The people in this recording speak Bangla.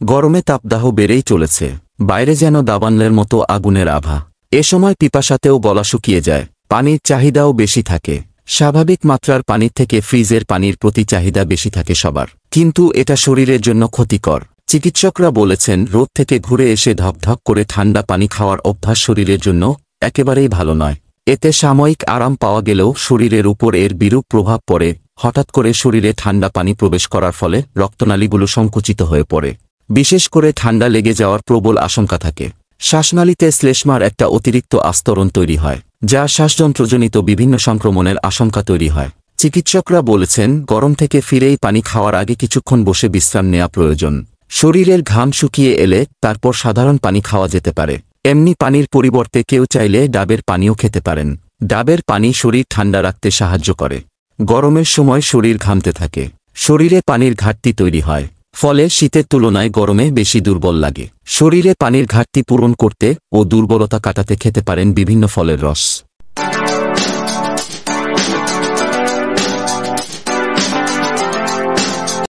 গরমে তাপদাহ বেড়েই চলেছে, বাইরে যেন দাবানলের মতো আগুনের আভা। এ সময় পিপাসাতেও গলা শুকিয়ে যায়, পানির চাহিদাও বেশি থাকে। স্বাভাবিক মাত্রার পানির থেকে ফ্রিজের পানির প্রতি চাহিদা বেশি থাকে সবার, কিন্তু এটা শরীরের জন্য ক্ষতিকর। চিকিৎসকরা বলেছেন, রোদ থেকে ঘুরে এসে ঢকঢক করে ঠান্ডা পানি খাওয়ার অভ্যাস শরীরের জন্য একেবারেই ভালো নয়। এতে সাময়িক আরাম পাওয়া গেলেও শরীরের উপর এর বিরূপ প্রভাব পড়ে। হঠাৎ করে শরীরে ঠান্ডা পানি প্রবেশ করার ফলে রক্তনালীগুলো সংকুচিত হয়ে পড়ে, বিশেষ করে ঠান্ডা লেগে যাওয়ার প্রবল আশঙ্কা থাকে। শ্বাসনালীতে শ্লেষ্মার একটা অতিরিক্ত আস্তরণ তৈরি হয়, যা শ্বাসযন্ত্রজনিত বিভিন্ন সংক্রমণের আশঙ্কা তৈরি হয়। চিকিৎসকরা বলেছেন, গরম থেকে ফিরেই পানি খাওয়ার আগে কিছুক্ষণ বসে বিশ্রাম নেওয়া প্রয়োজন। শরীরের ঘাম শুকিয়ে এলে তারপর সাধারণ পানি খাওয়া যেতে পারে। এমনি পানির পরিবর্তে কেউ চাইলে ডাবের পানিও খেতে পারেন। ডাবের পানি শরীর ঠান্ডা রাখতে সাহায্য করে। গরমের সময় শরীর ঘামতে থাকে, শরীরে পানির ঘাটতি তৈরি হয়, ফলে শীতের তুলনায় গরমে বেশি দুর্বল লাগে। শরীরে পানির ঘাটতি পূরণ করতে ও দুর্বলতা কাটাতে খেতে পারেন বিভিন্ন ফলের রস।